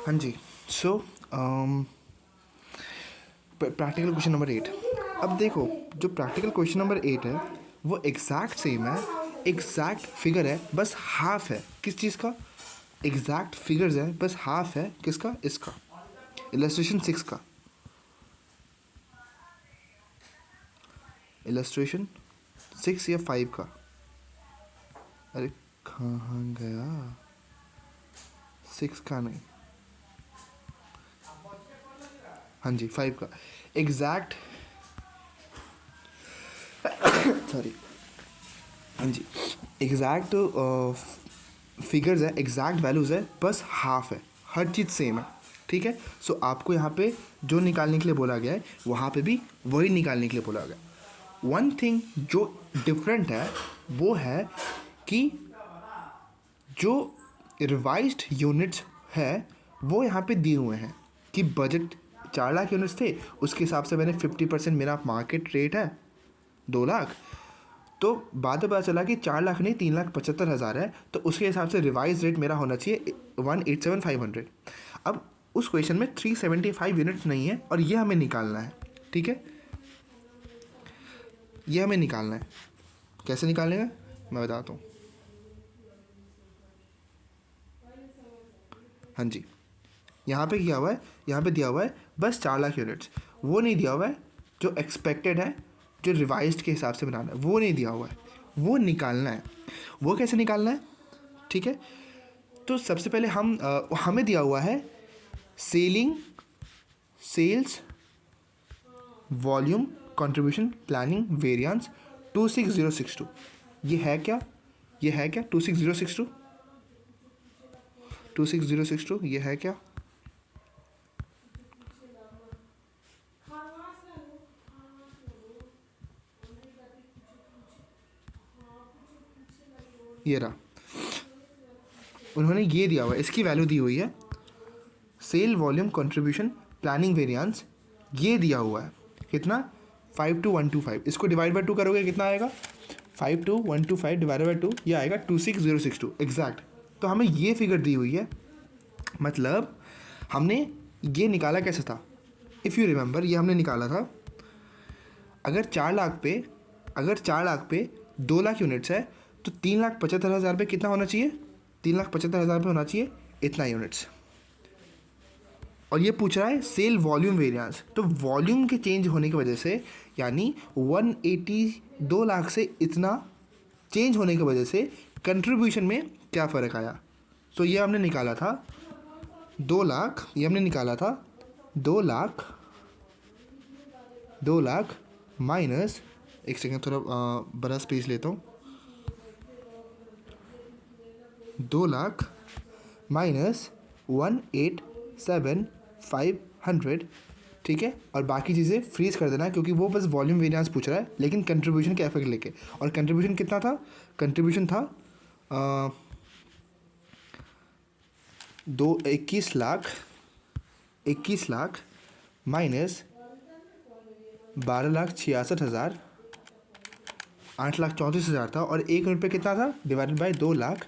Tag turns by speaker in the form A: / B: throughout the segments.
A: हाँ जी। So practical question number 8। अब देखो, जो प्रैक्टिकल क्वेश्चन नंबर 8 है वो एग्जैक्ट सेम है, एग्जैक्ट फिगर है, बस हाफ है किस चीज़ का? एग्जैक्ट फिगर्स है, बस हाफ है किसका? इसका, इलस्ट्रेशन 6 का। इलस्ट्रेशन 6 या 5 का? अरे कहाँ गया? 6 का नहीं, हाँ जी 5 का। एग्जैक्ट सॉरी, हाँ जी, एग्जैक्ट फिगर्स है, एग्जैक्ट वैल्यूज़ है, बस हाफ है, हर चीज़ सेम है। ठीक है। सो आपको यहाँ पे जो निकालने के लिए बोला गया है वहाँ पे भी वही निकालने के लिए बोला गया। वन थिंग जो डिफरेंट है वो है कि जो रिवाइज्ड यूनिट्स है वो यहाँ पे दिए हुए हैं कि बजट 4 लाख यूनिट्स थे, उसके हिसाब से मैंने 50% मेरा मार्केट रेट है 2 लाख। तो बाद में पता चला कि 4 लाख नहीं 3,75,000 है, तो उसके हिसाब से रिवाइज रेट मेरा होना चाहिए 187,500। अब उस क्वेश्चन में 375 यूनिट्स नहीं है और ये हमें निकालना है। ठीक है, ये हमें निकालना है। कैसे निकालने का मैं बताता हूँ। हाँ जी, यहाँ पे किया हुआ है, यहाँ पे दिया हुआ है बस 4 लाख यूनिट्स, वो नहीं दिया हुआ है जो एक्सपेक्टेड है, जो रिवाइज्ड के हिसाब से बनाना है वो नहीं दिया हुआ है, वो निकालना है। वो कैसे निकालना है? ठीक है, तो सबसे पहले हमें दिया हुआ है sales volume contribution planning variance 26062। ये है क्या? ये है क्या 26062? 26062 ये है क्या? ये रहा, उन्होंने ये दिया हुआ है, इसकी वैल्यू दी हुई है sale volume contribution planning variance, ये दिया हुआ है कितना? 52125। इसको डिवाइड बाई 2 करोगे कितना आएगा? 52125 डिवाइड बाई 2, ये आएगा 26062 एग्जैक्ट। तो हमें ये फिगर दी हुई है, मतलब हमने ये निकाला कैसे था? इफ़ यू रिमेंबर, ये हमने निकाला था अगर 4 लाख पे 2 लाख यूनिट्स है तो 3,75,000 पे कितना होना चाहिए? 3,75,000 पे होना चाहिए इतना यूनिट्स। और ये पूछ रहा है सेल वॉल्यूम वेरिएंस, तो वॉल्यूम के चेंज होने की वजह से, यानी 182 लाख से इतना चेंज होने की वजह से कंट्रीब्यूशन में क्या फ़र्क आया? तो ये हमने निकाला था 2 लाख, ये हमने निकाला था 2 लाख माइनस, एक सेकेंड थोड़ा बड़ा स्पेस लेता हूँ, 2 लाख माइनस 187,500। ठीक है, और बाकी चीज़ें फ्रीज कर देना क्योंकि वो बस वॉल्यूम वेरिएंस पूछ रहा है, लेकिन कंट्रीब्यूशन के इफेक्ट लेके। और कंट्रीब्यूशन कितना था? कंट्रीब्यूशन था 21 लाख माइनस 12,66,000, 8,34,000 था, और 1 यूनिट पे कितना था? डिवाइडेड बाय 2 लाख,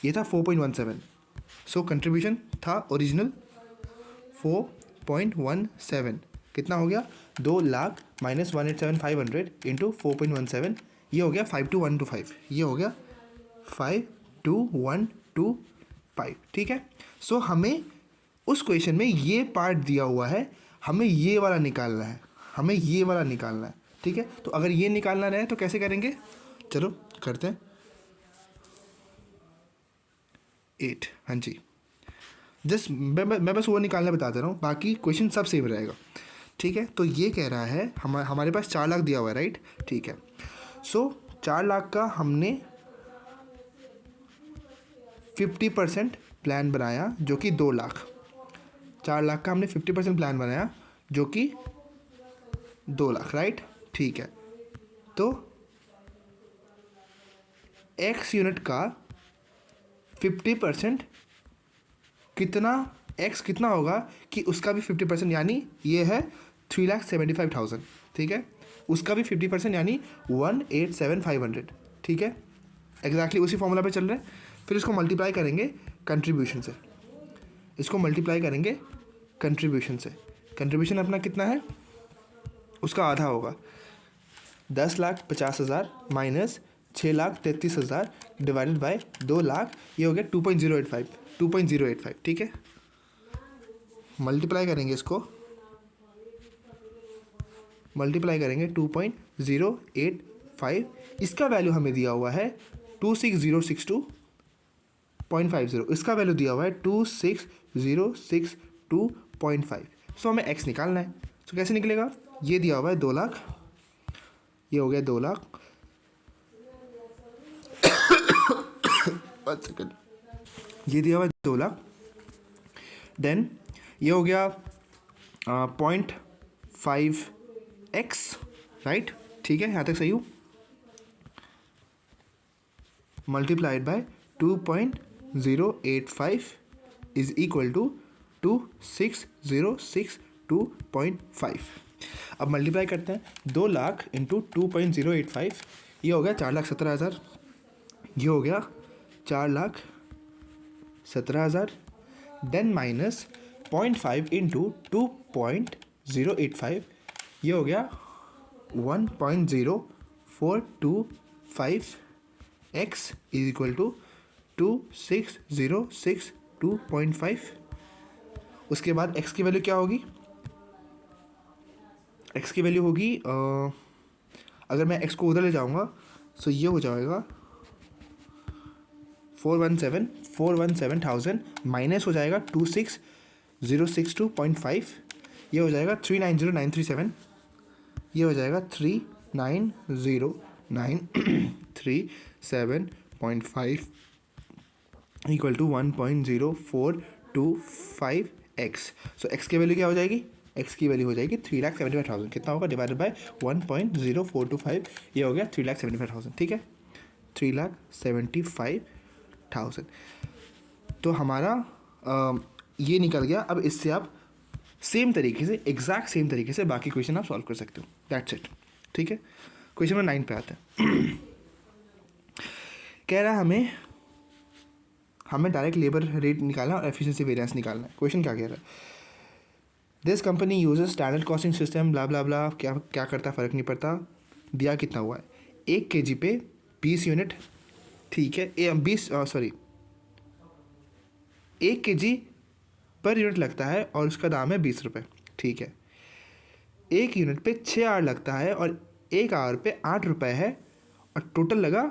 A: ये था 4.17। सो कंट्रीब्यूशन था ओरिजिनल 4.17, कितना हो गया? 2 लाख माइनस 187,500 इंटू 4.17, ये हो गया 52125, ये हो गया 52125। ठीक है, सो हमें उस क्वेश्चन में ये पार्ट दिया हुआ है, हमें ये वाला निकालना है, हमें ये वाला निकालना है। ठीक है, तो अगर ये निकालना रहे तो कैसे करेंगे? चलो करते हैं। 8, हाँ जी, जस्ट मैं बस वो निकालना बता दे रहा हूँ, बाकी क्वेश्चन सब सेम रहेगा। ठीक है, तो ये कह रहा है हमारे पास 4 लाख दिया हुआ है, राइट? ठीक है, सो 4 लाख का हमने 50% प्लान बनाया जो कि 2 लाख। 4 लाख का हमने 50% प्लान बनाया जो कि 2 लाख, राइट? ठीक है, तो एक्स यूनिट का 50% कितना? एक्स कितना होगा कि उसका भी 50%, यानी ये है 3,75,000। ठीक है, उसका भी 50% यानी 187,500। ठीक है, एग्जैक्टली उसी फॉर्मूला पे चल रहे हैं। फिर इसको मल्टीप्लाई करेंगे कंट्रीब्यूशन से, इसको मल्टीप्लाई करेंगे कंट्रीब्यूशन से। कंट्रीब्यूशन अपना कितना है, उसका आधा होगा 10,50,000 माइनस 6,33,000 डिवाइडेड बाय 2,00,000, ये हो गया 2.085। ठीक है, मल्टीप्लाई करेंगे इसको, मल्टीप्लाई करेंगे 2.085। इसका वैल्यू हमें दिया हुआ है 26062.50, इसका वैल्यू दिया हुआ है 26062.5। सो हमें एक्स निकालना है। तो कैसे निकलेगा, ये दिया हुआ है 2,00,000, ये हो गया 2,00,000 1 सेकेंड, ये दिया हुआ है 2,00,000, देन ये हो गया 0.5x, राइट। ठीक है, यहाँ तक सही हो। Multiplied by 2.085 is equal to 26062.5। अब मल्टीप्लाई करते हैं, 2,00,000 इंटू 2.085, ये हो गया 4,17,000, ये हो गया 4,17,000, देन माइनस 0.5 इंटू 2.085, ये हो गया 1.0425 x इज इक्वल टू 26062.5। उसके बाद x की वैल्यू क्या होगी, x की वैल्यू होगी अगर मैं x को उधर ले जाऊंगा तो ये हो जाएगा 417,000 माइनस हो जाएगा 26062.5, ये हो जाएगा 390,937, ये हो जाएगा 390,937.5 equal to 1.0425x। So x की वैल्यू क्या हो जाएगी, x की वैल्यू हो जाएगी 3,75,000, कितना होगा, डिवाइडेड बाय 1.0425, ये हो गया 3,75,000। ठीक है, 3,75,000। तो हमारा ये निकल गया। अब इससे आप सेम तरीके से, एग्जैक्ट सेम तरीके से बाकी क्वेश्चन आप सॉल्व कर सकते हो। That's it. ठीक है, क्वेश्चन नंबर 9 पे आते हैं। कह रहा है हमें डायरेक्ट लेबर रेट निकालना और एफिशिएंसी वेरिएंस निकालना है। क्वेश्चन क्या कह रहा है, this company uses standard costing system blah blah blah, क्या क्या करता फ़र्क नहीं पड़ता। दिया कितना हुआ है, 1 kg पे 20 यूनिट। ठीक है, 1 kg पर यूनिट लगता है और उसका दाम है 20 रुपये। ठीक है, 1 यूनिट पे 6 आवर लगता है और 1 आवर पे 8 रुपये है, और टोटल लगा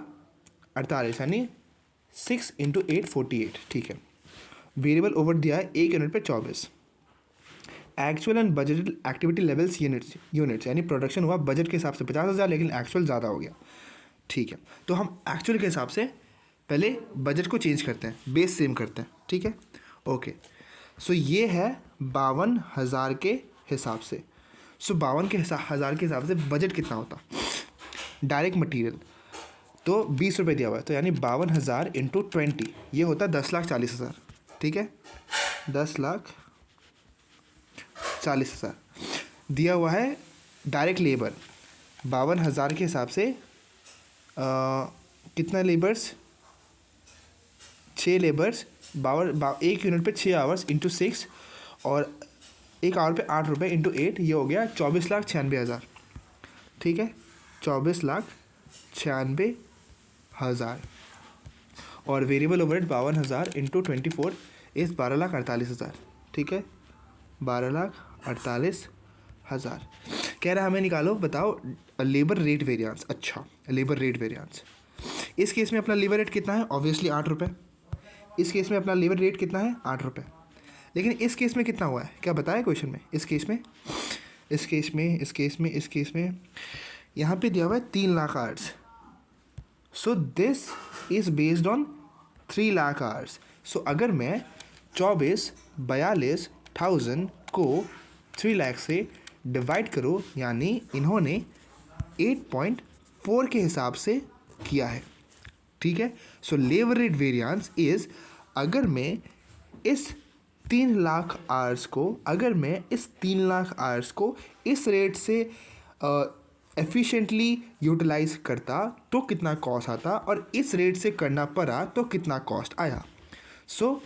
A: 48, यानी 6 × 8 48। ठीक है, वेरिएबल ओवर दिया है 1 यूनिट पे 24। Actual and budgeted activity levels units यानी प्रोडक्शन हुआ बजट के हिसाब से 50,000, लेकिन एक्चुअल ज़्यादा हो गया। ठीक है, तो हम एक्चुअल के हिसाब से पहले बजट को चेंज करते हैं, बेस सेम करते हैं। ठीक है, ओके। सो ये है 52,000 के हिसाब से। सो 52,000 के हिसाब से बजट कितना होता, डायरेक्ट मटेरियल तो 20 रुपये दिया हुआ है, तो यानी 52,000 इंटू 20, ये होता है 10,40,000। ठीक है, 10,40,000 दिया हुआ है। डायरेक्ट लेबर 52,000 के हिसाब से कितना लेबर्स, 6 लेबर्स, 1 यूनिट पे 6 आवर्स इंटू 6, और 1 आवर पे 8 रुपये इंटू 8, ये हो गया 24,96,000। ठीक है, 24,96,000, और वेरिएबल ओवरहेड 52,000 इंटू 24 इस 12,48,000। ठीक है, 12,48,000। कह रहा है हमें निकालो, बताओ लेबर रेट वेरिएंस। अच्छा, लेबर रेट वेरिएंस, इस केस में अपना लेबर रेट कितना है, ऑब्वियसली 8 रुपये। इस केस में अपना लेबर रेट कितना है, 8 रुपये। लेकिन इस केस में कितना हुआ है, क्या बताया क्वेश्चन में। इस केस में यहाँ पे दिया हुआ है 3 lakh hours. So this is based on 3 lakh hours. So अगर मैं 42,42,000 को 3 लाख से डिवाइड करो, यानी इन्होंने 8.4 के हिसाब से किया है। ठीक है, so labour rate variance is, अगर मैं इस 3 लाख आवर्स को इस रेट से एफिशिएंटली यूटिलाइज करता तो कितना कॉस्ट आता, और इस रेट से करना पड़ा तो कितना कॉस्ट आया। सो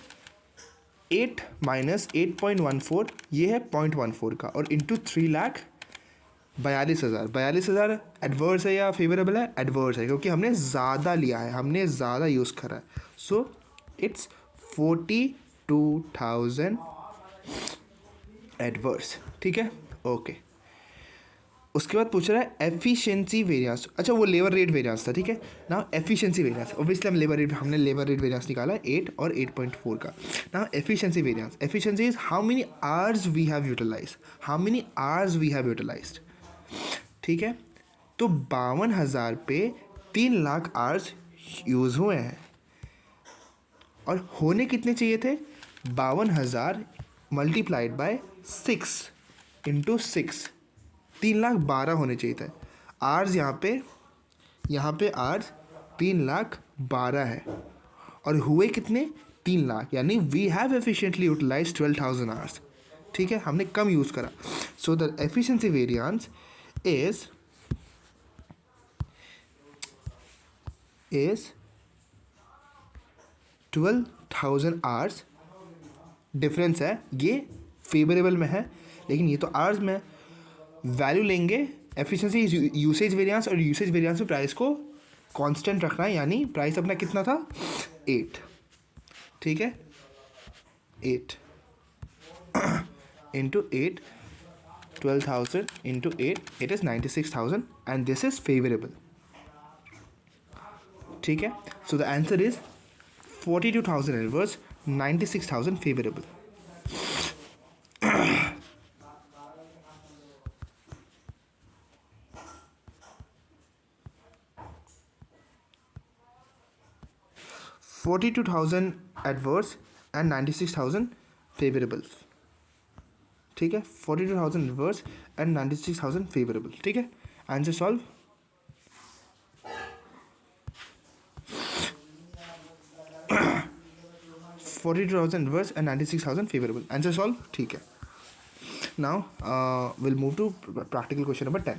A: 8 माइनस 8.14 ये है 0.14 का, और इंटू 3,42,000। 42,000 एडवर्स है या फेवरेबल है? एडवर्स है, क्योंकि हमने ज़्यादा लिया है, हमने ज़्यादा यूज़ करा है। So it's 42,000 adverse. ठीक है, ओके। उसके बाद पूछ रहा है एफिशिएंसी वेरिएंस। अच्छा, वो लेबर रेट वेरिएंस था, ठीक है ना। एफिशिएंसी वेरिएंस, ऑब्वियसली हमने लेबर रेट वेरिएंस निकाला 8 और 8.4 का। ना efficiency variance, efficiency is how many hours we have utilised, how many hours we have utilised. ठीक है, तो 52,000 पे 3 लाख आवर्स यूज़ हुए हैं, और होने कितने चाहिए थे? 52,000 मल्टीप्लाइड बाय 6 इंटू 6, 3,12,000 होने चाहिए था। आर्स यहाँ पे आर्स 3,12,000 है, और हुए कितने? 3 लाख, यानी we have efficiently utilise 12,000 hours. ठीक है, हमने कम यूज़ करा। So the efficiency variance is 12,000 hours. Difference है, ये फेवरेबल में है, लेकिन ये तो आवर्स में है। वैल्यू लेंगे, एफिशिएंसी यूसेज वेरिएंस, और यूसेज वेरिएंस में प्राइस को कांस्टेंट रखना है, यानी प्राइस अपना कितना था? 8। ठीक है, 8 into 8, 12,000 into 8, it is 96,000 and this is favourable. ठीक है, so the answer is 42,000 adverse, 96,000 favourable. $42,000 adverse and 96,000 favourable. ठीक है, 42,000 एडवर्स एंड 96,000 फेवरेबल। ठीक है, answer solve. $42,000 adverse and 96,000 favourable, answer solve. ठीक है, now will move to practical question number 10।